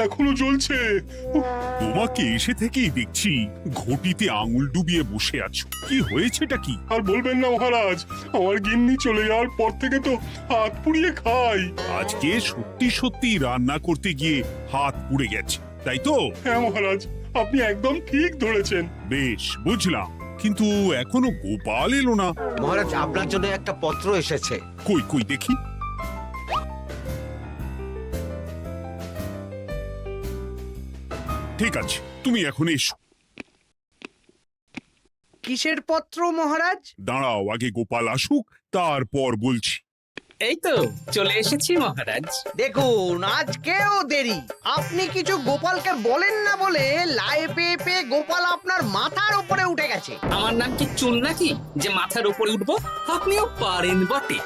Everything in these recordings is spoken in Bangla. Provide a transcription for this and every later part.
এখনো জ্বলছে। তোমাকে এসে থেকেই দেখছি ঘটিতে আঙুল ডুবিয়ে বসে আছো। কি হয়েছেটা কি? আর বলবেন না মহারাজ, আমার গিন্নি চলে যাওয়ার পর থেকে তো হাত পুড়িয়ে খাই। আজকে সত্যি সত্যি রান্না করতে গিয়ে হাত পুড়ে গেছে, তাই তো? হ্যাঁ মহারাজ, আপনি একদম ঠিক ধরেছেন। বেশ, বুঝলাম, কিন্তু এখনো গোপাল এলো না। মহারাজ, আপনার জন্য একটা পত্র এসেছে। কই কই দেখি। ঠিক আছে, তুমি এখন এসো। কিসের পত্র মহারাজ? দাঁড়াও, আগে গোপাল আসুক, তারপর বলছি। এই তো চলে এসেছি মহারাজ। দেখুন, আজকেও দেরি। আপনি কিছু গোপালকে বলেন না বলে লাই পেয়ে পেয়ে গোপাল আপনার মাথার উপরে উঠে গেছে। আমার নাম কি চুল নাকি যে মাথার উপরে উঠবো? আপনিও পারেন বটে।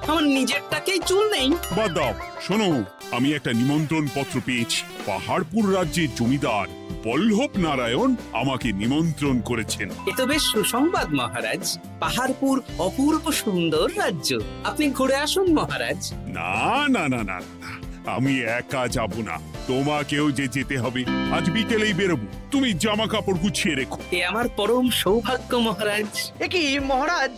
আমার নিজেরটাকেই চুল নেই। বাদ দাও, শোনো, আমি একটা নিমন্ত্রণ পত্র পেয়েছি। পাহাড়পুর রাজ্যের জমিদার বল্লভ নারায়ণ আমাকে নিমন্ত্রণ করেছেন। এ তো বেশ সুসংবাদ মহারাজ। পাহাড়পুর অপূর্ব সুন্দর রাজ্য, আপনি ঘুরে আসুন মহারাজ। না না না না না, আমি একা যাব না, তোমাকেও যে যেতে হবে। আজ বিকেলেই বেরোবো, তুমি জামা কাপড় গুছিয়ে রেখো। এ আমার পরম সৌভাগ্য মহারাজ। এ কি মহারাজ,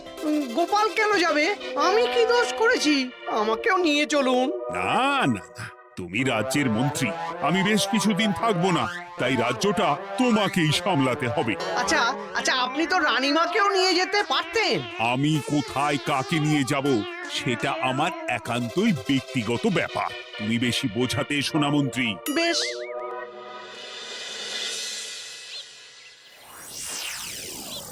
গোপাল কেন যাবে? আমি কি দোষ করেছি? আমাকেও নিয়ে চলুন। না না না, তুমি রাজ্যের মন্ত্রী, আমি বেশ কিছুদিন থাকবো না, তাই রাজ্যটা তোমাকেই সামলাতে হবে। আচ্ছা আচ্ছা, আপনি তো রানীমাকেও নিয়ে যেতে পারতেন। আমি কোথায় কাকে নিয়ে যাব সেটা আমার একান্তই ব্যক্তিগত ব্যাপার। তুমি বেশি বোঝাতে এসো না মন্ত্রী। বেশ।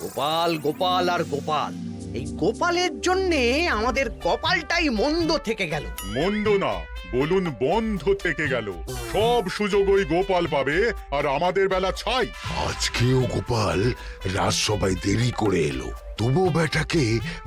গোপাল গোপাল আর গোপাল, এই গোপালের জন্যে আমাদের কপালটাই মন্দ থেকে গেল। মন্দ না, বলুন বন্ধ থেকে গেল। সব সুযোগ ওই গোপাল পাবে, আর আমাদের বেলা ছাই। আজকেও গোপাল রাজসভায় দেরি করে এলো, তবুও বেটাকে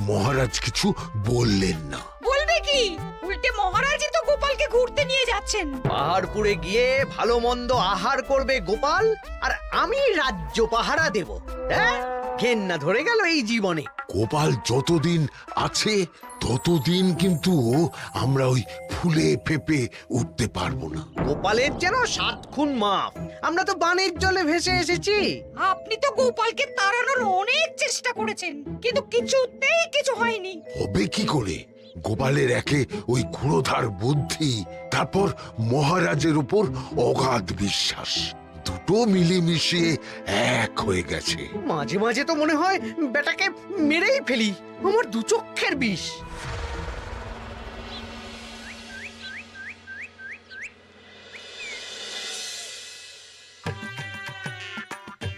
মহারাজ কিছু বললেন না। বলবে কি? উল্টে মহারাজই তো গোপালকে ঘুরতে নিয়ে যাচ্ছেন। পাহাড়পুরে গিয়ে ভালো মন্দ আহার করবে গোপাল, আর আমি রাজ্য পাহারা দেব। হ্যাঁ, ঘেন্না ধরে গেল এই জীবনে। গোপাল যতদিন আছে ততদিন কিন্তু আমরা ওই ফুলে ফেপে উঠতে পারবো না। গোপালের যেন 7 খুন মাফ। আমরা তো বানের জলে ভেসে এসেছি। আপনি তো গোপালকে তাড়ানোর অনেক চেষ্টা করেছেন, কিন্তু কিছুতেই কিছু হয়নি। হবে কি করে? গোপালের একে ওই ক্ষুরোধার বুদ্ধি, তারপর মহারাজের উপর অগাধ বিশ্বাস, দুটো মিলেমিশে এক হয়ে গেছে। মাঝে মাঝে তো মনে হয় বেটাকে মেরেই ফেলি। আমার দু চক্ষের বিষ।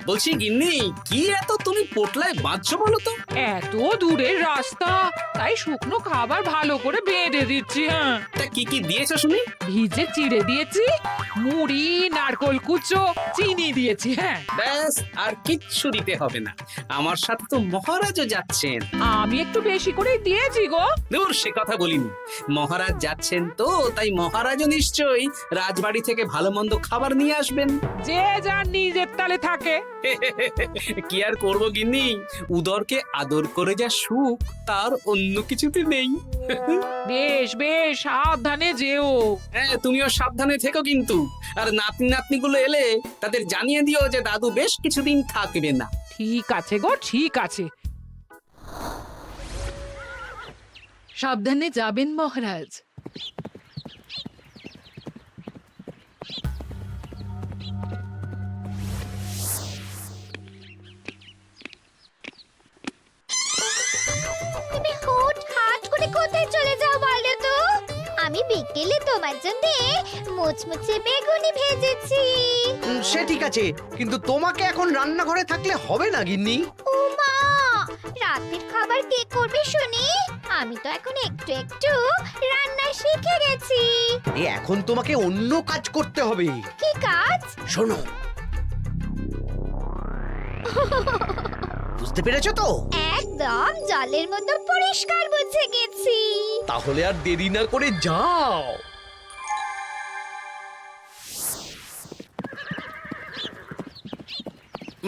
বলছি গিন্নি, কি এত তুমি পোটলায় বাঁধছো বলো তো? এত দূরের রাস্তা, তাই শুকনো খাবার ভালো করে বেঁধে দিচ্ছি। হ্যাঁ, তা কি কি দিয়েছো শুনি? ভিজে চিড়ে দিয়েছি, মুড়ি, নারকোল কুচো, চিনি দিয়েছি। হ্যাঁ, ব্যাস, আর কিচ্ছু দিতে হবে না। আমার সাথে তো মহারাজও যাচ্ছেন। আমি একটু বেশি করে দিয়েছি গো। দূর, সে কথা বলিনি। মহারাজ যাচ্ছেন তো, তাই মহারাজও নিশ্চয়ই রাজবাড়ি থেকে ভালো মন্দ খাবার নিয়ে আসবেন। যে যার নিজের তালে থাকে। কি আর করবো গিন্নি, উদরকে আদর করে যা সুখ, তার অন্য কিছুতে নেই। বেশ বেশ, সাবধানে যেও। হ্যাঁ, তুমিও সাবধানে থেকো কিন্তু। আর নাতনি নাতনিগুলো এলে তাদের জানিয়ে দিও যে দাদু বেশ কিছুদিন থাকবে না। ঠিক আছে গো, ঠিক আছে। সাবধানে যাবেন মহারাজ। তুমি হুটহাট করে কোথায় চলে যাও বলো তো? আমি বিকেলে তোমার জন্য মুচমুচে বেগুনি ভেজেছি। সে ঠিক আছে, কিন্তু তোমাকে এখন রান্নাঘরে থাকলে হবে না গিন্নি। ও মা, রাতের খাবার কে করবে শুনি? আমি তো এখন একটু একটু রান্না শিখে গেছি। এখন তোমাকে অন্য কাজ করতে হবে। কি কাজ? শোনো, বুঝতে পেরেছো তো? একদম জলের মতো পরিষ্কার বুঝে গেছি। তাহলে আর দেরি না করে যাও।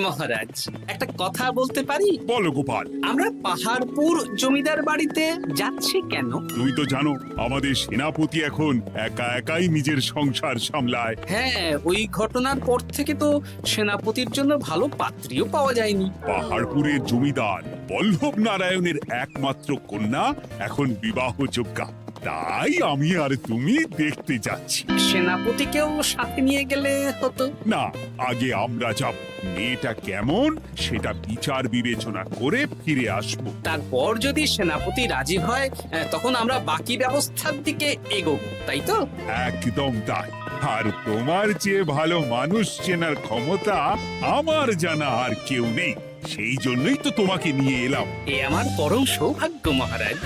মহারাজ একটা কথা বলতে পারি? বলো গোপাল। আমরা পাহাড়পুর জমিদার বাড়িতে যাচ্ছি কেন? তুমি তো জানো আমাদের সেনাপতি এখন একা একাই নিজের সংসার সামলায়। হ্যাঁ, ওই ঘটনার পর থেকে তো সেনাপতির জন্য ভালো পাত্রীও পাওয়া যায়নি। পাহাড়পুরের জমিদার বল্লভ নারায়ণের একমাত্র কন্যা এখন বিবাহযোগ্যা, তাই আমি আর তুমি দেখতে যাচ্ছি। সেনাপতিকেও সাথে নিয়ে গেলে হতো। না, আগে আমরা যাব, মেয়েটা কেমন সেটা বিচার বিবেচনা করে ফিরে আসবো। তারপর যদি সেনাপতি রাজি হয় তখন আমরা বাকি ব্যবস্থার দিকে এগোবো, তাই তো? একদম তাই। আর তোমার যে ভালো মানুষ চেনার ক্ষমতা আমার জানা আর কেউ নেই, সেই জন্যই তো তোমাকে নিয়ে এলাম। এ আমার পরম সৌভাগ্য মহারাজ।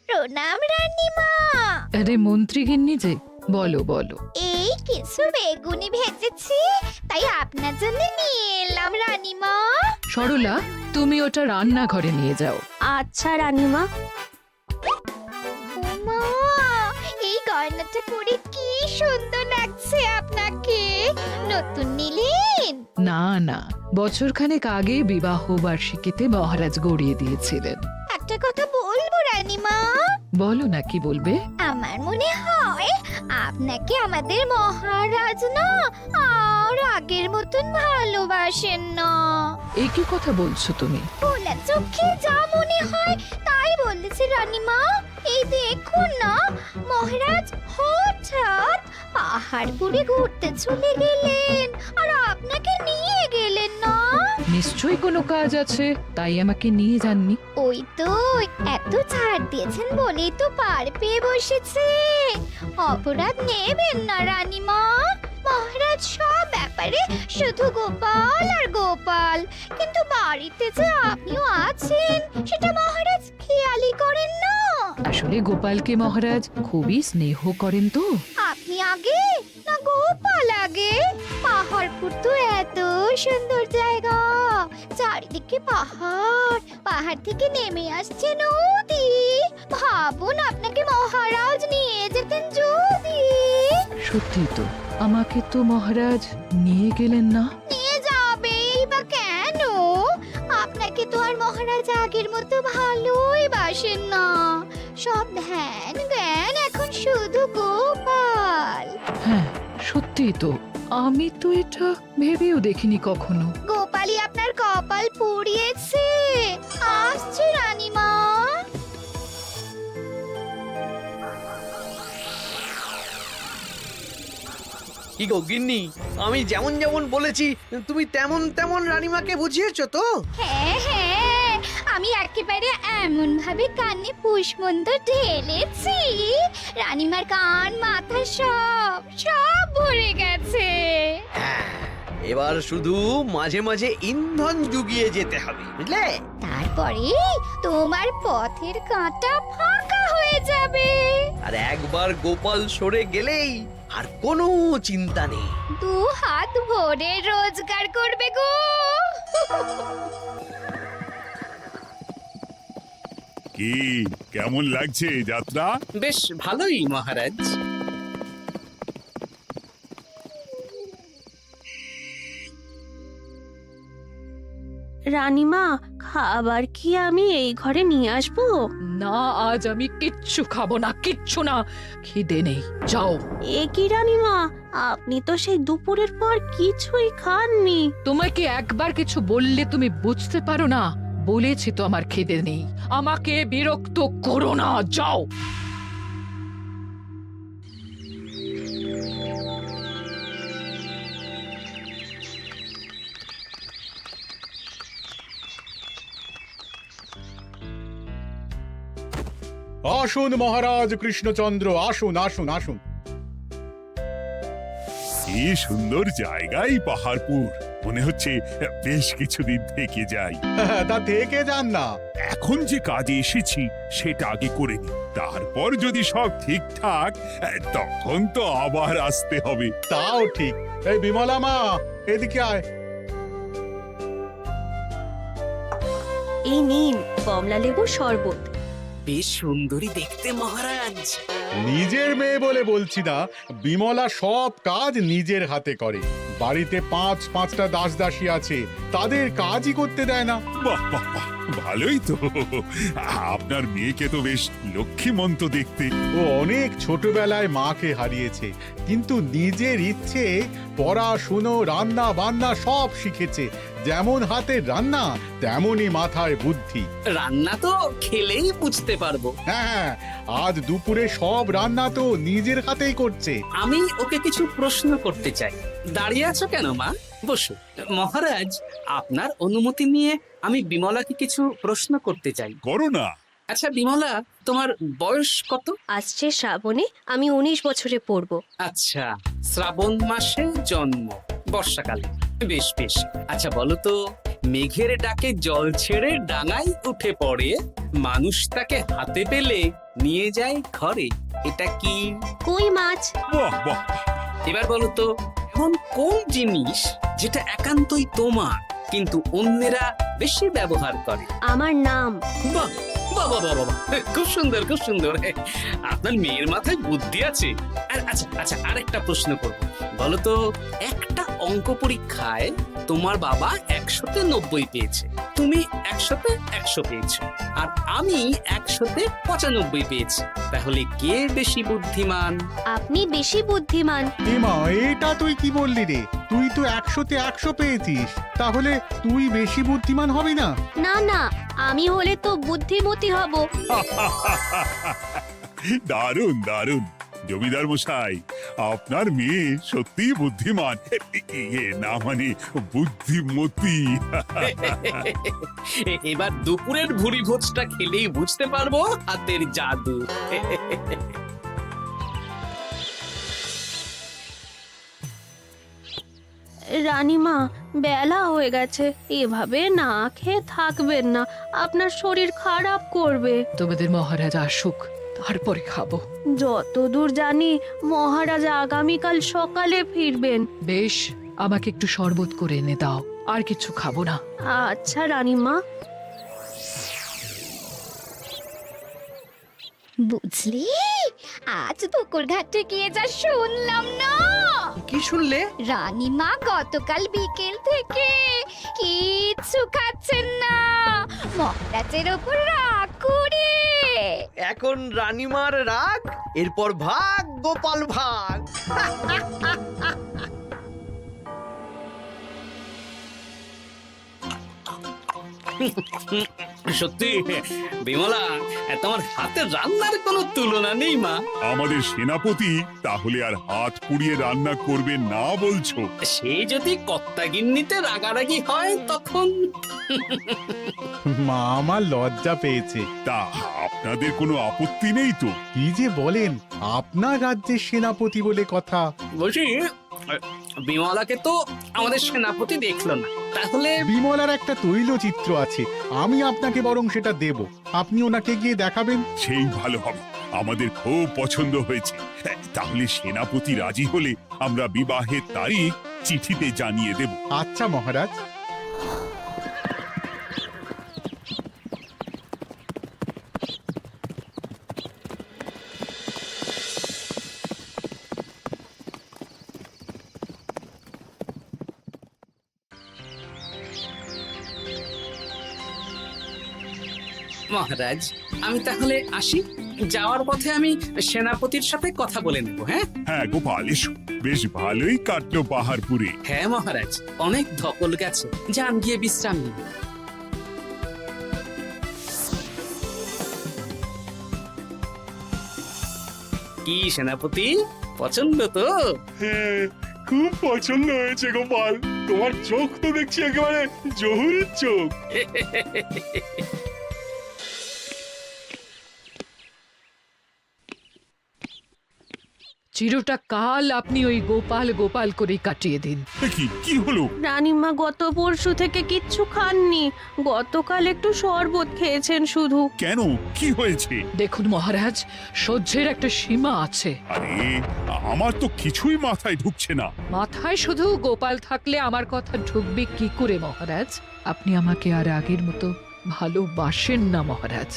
প্রণাম রানীমা। আরে মন্ত্রী গিন্নি যে, বলো বলো। এই কিছু বেগুনি ভেজেছি, তাই আপনার জন্য নিয়ে এলাম রানীমা। সরলা, তুমি ওটা রান্নাঘরে নিয়ে যাও। আচ্ছা রানীমা। ওমা, এই গয়নাটা পরে কি সুন্দর লাগছে আপনাকে। নতুন নিলেন? না না, বছরখানেক আগে বিবাহ বার্ষিকীতে মহারাজ গড়িয়ে দিয়েছিলেন। একটা কথা বলবো রানীমা? বলো না, কি বলবে? আমার মনে হয় আপনাকে আমাদের মহারাজ না আর আগের মতন ভালোবাসেন না। এই কি কথা বলছো তুমি? খোলা চোখে যা মনে হয় তাই বলেছে রানীমা। এই দেখুন না, মহারাজ হঠাৎ পাহাড়পুরে ঘুরতে চলে গেলেন আর আপনাকে নিয়ে গেলেন না। নিশ্চয়ই কোনো কাজ আছে, তাই আমাকে নিয়ে যাননি। ওই তো, এত ছাড় দিয়েছেন বলেই তো পার পেয়ে বসেছে। অপরাধ নেবেন না রানীমা। মহারাজ সব ব্যাপারে শুধু গোপাল আর গোপাল, কিন্তু বাড়িতে যে আপনিও আছেন সেটা মহারাজ খেয়ালই করেন না। আসলে গোপালকে মহারাজ খুবই স্নেহ করেন তো। আপনি আগে না গোপাল আগে? পাহাড়পুর তো এত সুন্দর জায়গা, চারিদিকে পাহাড়, পাহাড় থেকে নেমে আসছে নদী। ভাবুন আপনাকে মহারাজ নিয়ে যেতেন যদি। সত্যি তো, আমাকে তো মহারাজ নিয়ে গেলেন না। নিয়ে যাবেই বা কেন? আপনাকে তো আর মহারাজ আগের মতো ভালোই বাসেন না। সব ধ্যান জ্ঞান এখন শুধু গোপাল। হ্যাঁ সত্যি তো, আমি তো এটা ভেবেও দেখিনি কখনো। গোপালই আপনার কপাল পুড়িয়েছে। আসছে রানীমা। কি গো গিন্নি, আমি যেমন যেমন বলেছি তুমি তেমন তেমন রানীমাকে বুঝিয়েছো তো? হ্যাঁ হ্যাঁ, আমি একেবারে এমন ভাবে কানে পুষ্পন্ত ঢেলেছি, রানীমার কান মাথা সব সব ভরে গেছে। এবার শুধু মাঝে মাঝে ইন্ধন জুগিয়ে যেতে হবে, বুঝলে? তারপরে তোমার পথের কাঁটা ফাঁকা হয়ে যাবে। আর একবার গোপাল সরে গেলেই আর কোনো চিন্তা নেই। দু হাত ভরে রোজগার করবে গো। কি কেমন লাগছে যাত্রা? বেশ ভালোই মহারাজ। রানীমা, খাবার কি আমি এই ঘরে নিয়ে আসবো? না, আজ আমি কিচ্ছু খাবো না, কিচ্ছু না, খিদে নেই, যাও। এ কি রানীমা, আপনি তো সেই দুপুরের পর কিছুই খাননি। তোমাকে একবার কিছু বললে তুমি বুঝতে পারো না? বলেছি তো আমার খিদে নেই, আমাকে বিরক্ত করো না, যাও। আসুন মহারাজ কৃষ্ণচন্দ্র, আসুন আসুন আসুন। কি সুন্দর জায়গায় পাহাড়পুর, মনে হচ্ছে বেশ কিছুদিন থেকে যাই। তা থেকে যান না। এখন যে কাজে এসেছি সেটা আগে করে নি, তারপর যদি সব ঠিকঠাক তখন তো আবার আসতে হবে। তাও ঠিক। এই বিমলা মা, এদিকে আয়। এই নিন কমলা লেবুর শরবত। বেশ সুন্দরী দেখতে মহারাজ। নিজের মেয়ে বলে বলছি না, বিমলা সব কাজ নিজের হাতে করে। বাড়িতে পাঁচটা দাসী আছে, তাদের কাজই করতে দেয় না। বাহ বাহ বাহ, ভালোই তো। আপনার মেয়েকে তো বেশ লক্ষ্মীমন্ত দেখতে। ও অনেক ছোটবেলায় মাকে হারিয়েছে, কিন্তু নিজের ইচ্ছে পড়াশুনো রান্না বান্না সব শিখেছে। যেমন হাতের রান্না তেমনই মাথায় বুদ্ধি। রান্না তো খেলেই বুঝতে পারবো। হ্যাঁ, আজ দুপুরে সব রান্না তো নিজের হাতেই করছে। আমি ওকে কিছু প্রশ্ন করতে চাই। দাঁড়িয়ে আছো কেন মা? বসো। মহারাজ, আপনার অনুমতি নিয়ে আমি বিমলাকে কিছু প্রশ্ন করতে চাই। করো না। আচ্ছা বিমলা, তোমার বয়স কত? আসছে শ্রাবণে আমি 19 বছরে পড়ব। আচ্ছা, শ্রাবণ মাসে জন্ম, বর্ষাকালে। বেশ বেশ। আচ্ছা বলো তো, মেঘের ডাকে জল ছেড়ে ডাঙায় উঠে পড়ে, মানুষ তাকে হাতে পেলে নিয়ে যায় ঘরে, এটা কি? কই মাছ। বাহ বাহ, এবার বলো তো, এমন কোন জিনিস যেটা একান্তই তোমার কিন্তু অন্যেরা বেশি ব্যবহার করে? আমার নাম। বাহ বাহ বাহ বাহ বাহ, খুব সুন্দর খুব সুন্দর। আপনার মেয়ের মাথায় বুদ্ধি আছে। আর আচ্ছা আচ্ছা, আরেকটা প্রশ্ন করব। বলো তো, একটা অঙ্ক পরীক্ষায় তোমার বাবা 100-তে 90 পেয়েছে, তুমি 100-তে 100 পেয়েছো, আর আমি 100-তে 95 পেয়েছি। তাহলে কে বেশি বুদ্ধিমান? আপনি বেশি বুদ্ধিমান। এমা, এটা তুই কি বললি রে? তুই তো 100-তে 100 পেয়েছিস, তাহলে তুই বেশি বুদ্ধিমান হবি না? না না, আমি হলে তো বুদ্ধিমতী হব। দারুণ দারুণ। জমিদার মশাই, আপনার মেয়ে সত্যি বুদ্ধিমান, না মানে বুদ্ধিমতী। এবার দুপুরের ভুরি ভোজটা খেলেই বুঝতে পারবো হাতের জাদু। রানীমা, বেলা হয়ে গেছে, এভাবে না খেয়ে থাকবেন না, আপনার শরীর খারাপ করবে। তোমাদের মহারাজ আসুক, তারপরে খাবো। যতদূর জানি মহারাজ আগামীকাল সকালে ফিরবেন। বেশ, আমাকে একটু শরবত করে এনে দাও, আর কিছু খাবো না। আচ্ছা রানীমা। বুঝলি, আজ পুকুর ঘাটে গিয়ে যা শুনলাম না। কি শুনলে? রানীমা গতকাল বিকেল থেকে কিচ্ছু খাচ্ছেন না, মহারাজের ওপর রাগ করে। এখন রানীমার রাগ, এরপর ভাগ গোপাল ভাগ। সত্যি বিমলা, তোমার হাতের রান্নার কোনো তুলনা নেই মা। আমাদের সেনাপতি তাহলে আর হাত পুড়িয়ে রান্না করবেন না বলছো? সে যদি কর্তাগিন্নিতে রাগারাগি হয় তখন। মা আমার লজ্জা পেয়েছে। তা আপনাদের কোনো আপত্তি নেই তো? কি যে বলেন, আপনার রাজ্যের সেনাপতি বলে কথা। বলছি, বিমলাকে তো আমাদের সেনাপতি দেখলো না, তাহলে? বিমলার একটা তৈলচিত্র আছে, আমি আপনাকে বরং সেটা দেব, আপনি ওনাকে গিয়ে দেখাবেন। সেই ভালো হবে, আমাদের খুব পছন্দ হয়েছে। তাহলে সেনাপতি রাজি হলে আমরা বিবাহের তারিখ চিঠিতে জানিয়ে দেব। আচ্ছা মহারাজ। মহারাজ, আমি তাহলে আসি। যাওয়ার পথে আমি সেনাপতির সাথে কথা বলে নেব। হ্যাঁ হ্যাঁ গোপাল, এসো। বেশ ভালোই কাটলো পাহাড়পুরে। হ্যাঁ মহারাজ, অনেক ধকল গেছে, যান গিয়ে বিশ্রাম নিন। কি সেনাপতি, পছন্দ তো? হ্যাঁ, খুব পছন্দ হয়েছে গোপাল। তোমার চোখ তো দেখছি একেবারে জহুরের চোখ। চিরটা কাল আপনি ওই গোপাল গোপাল করেই কাটিয়ে দিন। কি হলো? রানীমা গত পরশু থেকে কিচ্ছু খাননি, গতকাল একটু শরবত খেয়েছেন শুধু। কেন, কি হয়েছে? দেখুন মহারাজ, সহ্যের একটা সীমা আছে। আরে, আমার তো কিছুই মাথায় ঢুকছে না। মাথায় শুধু গোপাল থাকলে আমার কথা ঢুকবে কি করে মহারাজ? আপনি আমাকে আর আগের মতো ভালোবাসেন না মহারাজ।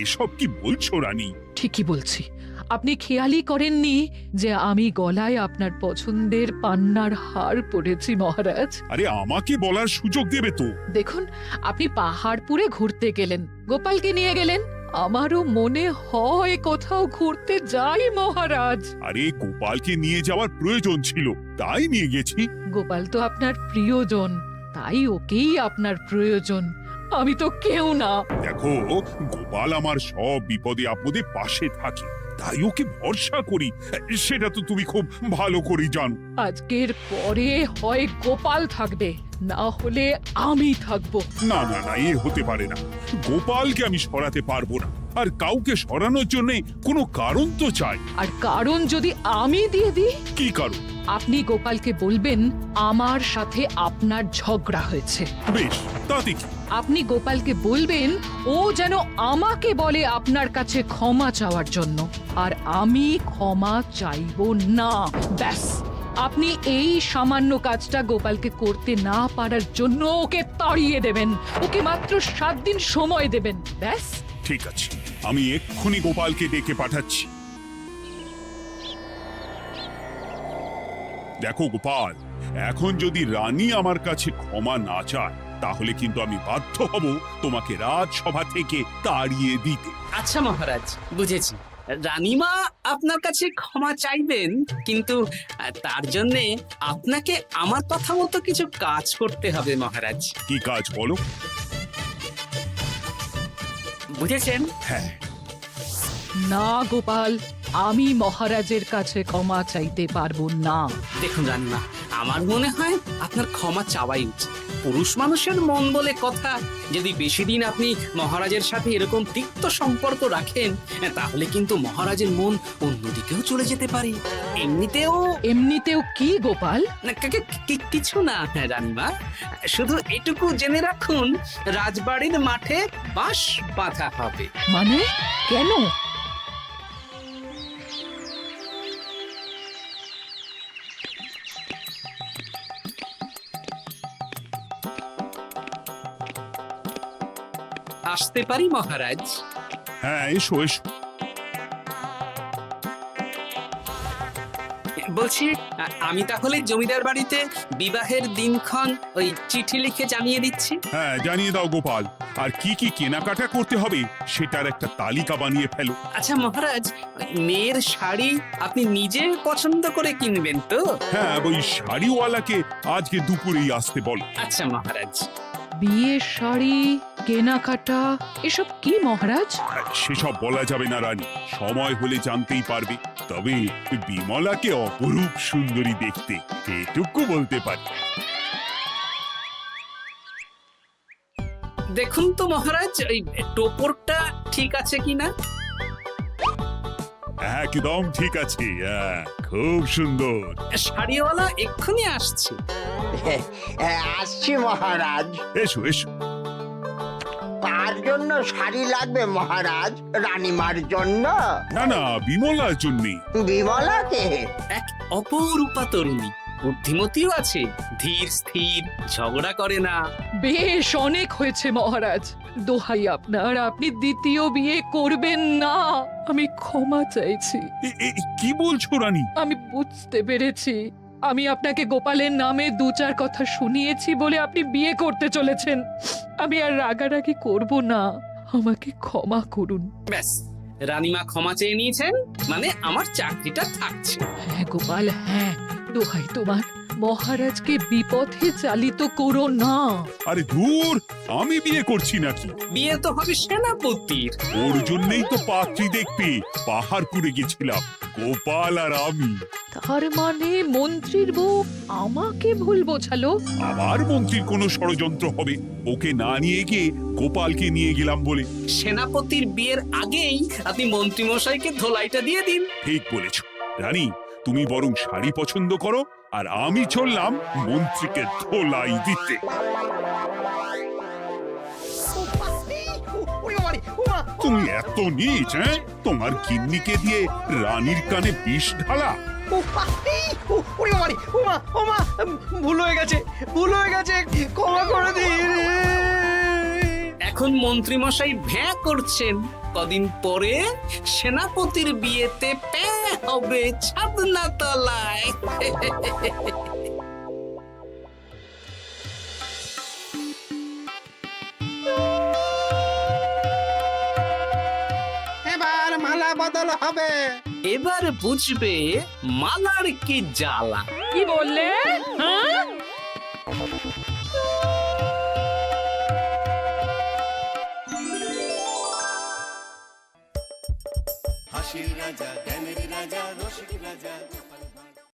এসব কি বলছো রানী? ঠিকই বলছি। আপনি খেয়ালই করেননি যে আমি গলায় আপনার পছন্দের পান্নার হার পরেছি মহারাজ। আরে আমাকে বলার সুযোগ দেবে তো। দেখুন, আপনি পাহাড়পুরে ঘুরতে গেলেন, গোপালকে নিয়ে গেলেন। আমারও মনে হয় কোথাও ঘুরতে যাই মহারাজ। আরে গোপালকে নিয়ে যাওয়ার প্রয়োজন ছিল, তাই নিয়ে গেছি। গোপাল তো আপনার প্রিয়জন, তাই ওকেই আপনার প্রয়োজন। আমি তো কেউ না। দেখো, গোপাল আমার সব বিপদে আপদে পাশে থাকে, তাই ওকে ভরসা করি। সেটা তো তুমি খুব ভালো করে জানো। আজকের পরে হয় গোপাল থাকবে, না হলে আমি থাকবো। না না না, এ হতে পারে না। গোপালকে আমি সরাতে পারবো না, আর কাউকে সরানোর জন্য কোনো কারণ তো চাই। আর কারণ যদি আমি দিয়ে দিই? কি কারণ? আপনি গোপালকে বলবেন আমার সাথে আপনার ঝগড়া হয়েছে। বেশ, তাতে কি? আপনি গোপালকে বলবেন ও যেন আমাকে বলে আপনার কাছে ক্ষমা চাওয়ার জন্য, আর আমি ক্ষমা চাইবো না। ব্যাস, আপনি এই সামান্য কাজটা গোপালকে করতে না পারার জন্য ওকে তাড়িয়ে দেবেন। ওকে মাত্র 7 দিন সময় দেবেন। ব্যাস। ঠিক আছে, আমি এক্ষুনি গোপালকে ডেকে পাঠাচ্ছি। দেখো গোপাল, এখন যদি রানী আমার কাছে ক্ষমা না চায়, তাহলে কিন্তু আমি বাধ্য হব তোমাকে রাজসভা থেকে তাড়িয়ে দিতে। আচ্ছা মহারাজ, বুঝেছি। রানীমা আপনার কাছে ক্ষমা চাইবেন, কিন্তু তার জন্য আপনাকে আমার কথা মতো কিছু কাজ করতে হবে মহারাজ। কি কাজ বলো? বুঝেছেন? হ্যাঁ। না গোপাল, আমি মহারাজের কাছে ক্ষমা চাইতে পারবো না। দেখুন রানীমা, আমার মনে হয় আপনার ক্ষমা চাওয়াই উচিত। পুরুষ মানুষের মন বলে কথা, যদি বেশি দিন আপনি মহারাজের সাথে এরকম তিক্ত সম্পর্ক রাখেন, তাহলে কিন্তু মহারাজের মন অন্যদিকেও চলে যেতে পারে। এমনিতেও কি গোপাল? কিছু না রানীমা, শুধু এটুকু জেনে রাখুন, রাজবাড়ির মাঠে বাঁশ বাঁধা হবে। মানে কেন? আসতে পারি মহারাজ? হ্যাঁ, এসো এসো। বলছি, আমি তাহলে জমিদার বাড়িতে বিবাহের দিনক্ষণ ওই চিঠি লিখে জানিয়ে দিচ্ছি। হ্যাঁ, জানিয়ে দাও গোপাল। আর কি কি কেনাকাটা করতে হবে সেটার একটা তালিকা বানিয়ে ফেলো। আচ্ছা মহারাজ, মেয়ের শাড়ি আপনি নিজে পছন্দ করে কিনবেন তো? হ্যাঁ, ওই শাড়িওয়ালাকে আজকে দুপুরেই আসতে বলো। আচ্ছা মহারাজ। বিয়ের শাড়ি, কেনাকাটা, এসব কি মহারাজ? সেসব বলা যাবে না রানী, সময় হলে জানতেই পারবে। তবে বিমলাকে অপরূপ সুন্দরী দেখতে, এটুকু বলতে পারি। দেখুন তো মহারাজ, ওই টোপরটা ঠিক আছে কিনা? একদম ঠিক আছে, খুব সুন্দর। শাড়িওয়ালা এক্ষুনি আসছে। আসছি মহারাজ। এসো এসো। তার জন্য শাড়ি লাগবে মহারাজ? রানীমার জন্য? না না, বিমলার জন্য। বিমলাকে? এক অপরূপা তরুণী, বুদ্ধিমতীও আছে, ধীর স্থির, ঝগড়া করে না। বেশ, অনেক হয়েছে মহারাজ। দোহাই আপনার, আপনি দ্বিতীয় বিয়ে করবেন না। আমি ক্ষমা চাইছি। কি বলছো রানী? আমি বুঝতে পেরেছি, আমি আপনাকে গোপালের নামে 2-4 কথা শুনিয়েছি বলে আপনি বিয়ে করতে চলেছেন। আমি আর রাগারাগি করব না, আমাকে ক্ষমা করুন। ব্যাস, রানীমা ক্ষমা চেয়ে নিয়েছেন, মানে আমার চাকরিটা থাকছে। হ্যাঁ গোপাল, হ্যাঁ, দোহাই তোমার, মহারাজকে বিপথে চালিত করো না। আরে ধুর, আমি বিয়ে করছি নাকি? বিয়ে তো হবে সেনাপতির। ওর জন্যই তো পাত্রী দেখতে পাহাড়পুরে গেছিলাম, গোপাল আর আমি। তার মানে মন্ত্রীর বউ আমাকে ভুল বোঝালো? আবার মন্ত্রীর কোনো ষড়যন্ত্র হবে, ওকে না নিয়ে গিয়ে গোপালকে নিয়ে গেলাম বলে। সেনাপতির বিয়ের আগেই আপনি মন্ত্রী মশাইকে ধোলাইটা দিয়ে দিন। ঠিক বলেছ রানী, তুমি বরং শাড়ি পছন্দ করো, আর আমি চললাম মন্ত্রীকে ধোলাই দিতে। তুমি এত নীচ, হ্যাঁ? তোমার গিন্নিকে দিয়ে রানীর কানে বিষ ঢালা। ভুল হয়ে গেছে, ক্ষমা করে দিন। এখন মন্ত্রীমশাই ভ্যাঁ করছেন, কদিন পরে সেনাপতির বিয়েতে প্যাঁ হবে ছাদনা তলায়। এবার মালা বদল হবে। এবার বুঝবে মালার কি জ্বালা। কি বললে? হ্যাঁ? হাসির রাজা জ্ঞানের রাজা রসিক রাজা